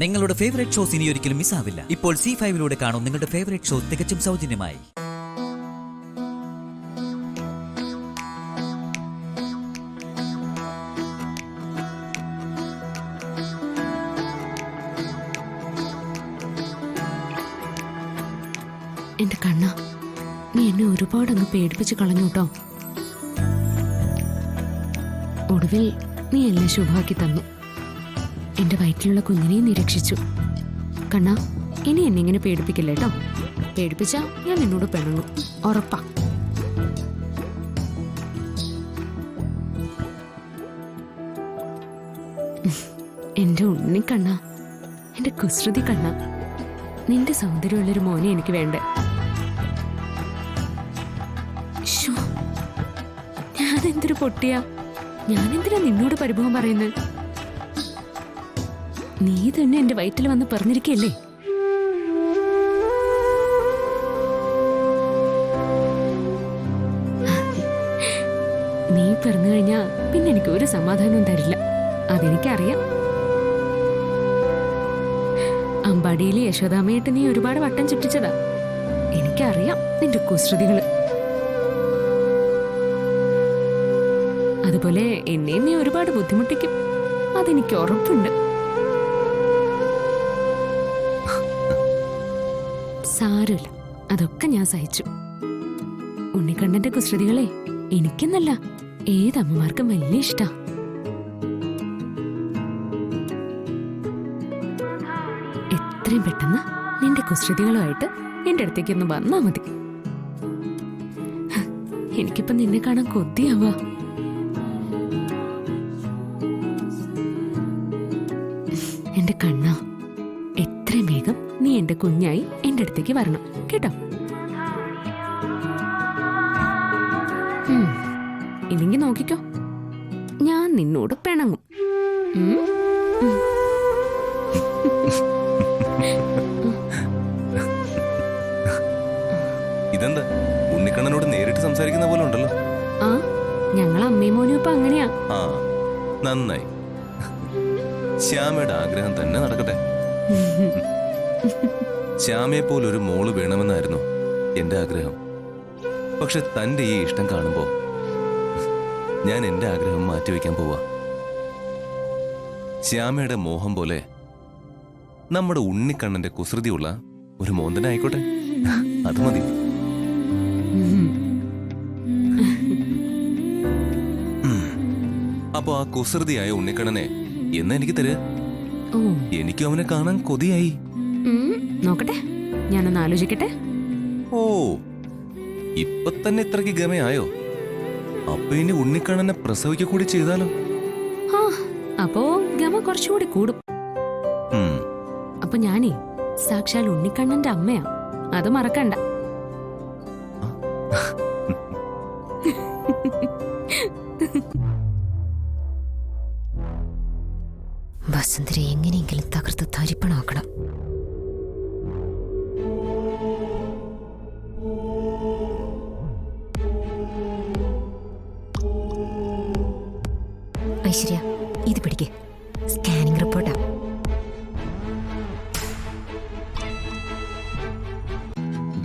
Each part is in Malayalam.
നിങ്ങളുടെ ഫേവറേറ്റ് ഷോസ് ഇനി ഒരിക്കലും മിസ്സാവില്ല. ഇപ്പോൾ C5 കാണും നിങ്ങളുടെ ഫേവറേറ്റ് ഷോ തികച്ചും സൗജന്യമായി. എന്റെ കണ്ണ, നീ എന്നെ ഒരുപാടങ്ങ് പേടിപ്പിച്ച് കളഞ്ഞു കേട്ടോ. ഒടുവിൽ നീ എല്ലാം ശുഭാക്കി തന്നു. എന്റെ വയറ്റിലുള്ള കുഞ്ഞിനെയും നിരീക്ഷിച്ചു. കണ്ണ, ഇനി എന്നെ ഇങ്ങനെ പേടിപ്പിക്കില്ല കേട്ടോ. പേടിപ്പിച്ചാ ഞാൻ നിന്നോട് പിണങ്ങും, ഉറപ്പാ. എന്റെ ഉണ്ണിക്കണ്ണ, എന്റെ കുസൃതി കണ്ണ, നിന്റെ സൗന്ദര്യമുള്ളൊരു മോനെ എനിക്ക് വേണ്ടേ. ഞാനെന്തൊരു പൊട്ടിയാ, ഞാനെന്തിനാ നിന്നോട് പരിഭവം പറയുന്നത്? നീ തന്നെ എന്റെ വയറ്റിൽ വന്ന് പറഞ്ഞിരിക്കല്ലേ. നീ പറഞ്ഞു കഴിഞ്ഞാ പിന്നെ എനിക്ക് ഒരു സമാധാനവും തരില്ല, അതെനിക്കറിയാം. അമ്പാടിയിലെ യശോദാമ്മയായിട്ട് നീ ഒരുപാട് വട്ടം ചുറ്റിച്ചതാ. എനിക്കറിയാം നിന്റെ കുസൃതികള്. അതുപോലെ എന്നെ നീ ഒരുപാട് ബുദ്ധിമുട്ടിക്കും, അതെനിക്ക് ഉറപ്പുണ്ട്. സാരമില്ല, അതൊക്കെ ഞാൻ സഹിച്ചു. ഉണ്ണിക്കണ്ണന്റെ കുസൃതികളെ എനിക്കെന്നല്ല ഏതമ്മമാർക്കും വലിയ ഇഷ്ടാ. എത്രയും പെട്ടെന്ന് നിന്റെ കുസൃതികളുമായിട്ട് എന്റെ അടുത്തേക്കൊന്ന് വന്നാ മതി. എനിക്കിപ്പം നിന്നെ കാണാൻ കൊതിയാവാ. എന്റെ കണ്ണ, എത്രയും വേഗം നീ എന്റെ കുഞ്ഞായി എന്റെ അടുത്തേക്ക് വരണം കേട്ടോ. ഇല്ലെങ്കിൽ നോക്കിക്കോ, ഞാൻ നിന്നോട് പിണങ്ങും. ഇതെന്താ ഉണ്ണിക്കണ്ണനോട് നേരിട്ട് സംസാരിക്കുന്ന പോലെ ഉണ്ടല്ലോ. ആ, ഞങ്ങൾ അമ്മയും മോനും ഇപ്പൊ അങ്ങനെയാ. ആ, നന്നായി. ശ്യാമയുടെ ആഗ്രഹം തന്നെ നടക്കട്ടെ. ശ്യാമയെ പോലൊരു മോള് വേണമെന്നായിരുന്നു എന്റെ ആഗ്രഹം. പക്ഷെ തന്റെ ഈ ഇഷ്ടം കാണുമ്പോ ഞാൻ എന്റെ ആഗ്രഹം മാറ്റിവെക്കാൻ പോവാ. ശ്യാമയുടെ മോഹം പോലെ നമ്മുടെ ഉണ്ണിക്കണ്ണന്റെ കുസൃതിയുള്ള ഒരു മോന്തനായിക്കോട്ടെ, അത് മതി. അപ്പൊ ആ കുസൃതിയായ ഉണ്ണിക്കണ്ണനെ എന്ന് എനിക്ക് തരുക. എനിക്കും അവനെ കാണാൻ കൊതിയായി. നോക്കട്ടെ, ഞാനൊന്ന് ആലോചിക്കട്ടെ. ഓ, ഇപ്പൊ തന്നെ ഇത്രയ്ക്ക് ഗമയായോ? അപ്പൊ ഇനി ഉണ്ണിക്കണ്ണനെ പ്രസവിക്ക കൂടി ചെയ്താലോ? അപ്പോ ഗമ കുറച്ചുകൂടി കൂടും. അപ്പൊ ഞാനേ സാക്ഷാൽ ഉണ്ണിക്കണ്ണന്റെ അമ്മയാ, അത് മറക്കണ്ട. വസുന്ധര എങ്ങനെയെങ്കിലും തകർത്ത് തരിപ്പണാക്കണം. ഐശ്വര്യ, ഇത് പിടിക്കേ, സ്കാനിംഗ് റിപ്പോർട്ടാ.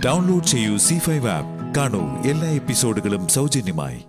ഡൗൺലോഡ് ചെയ്യൂ C5 ആപ്പ്. കാണൂ എല്ലാ എപ്പിസോഡുകളും സൗജന്യമായി.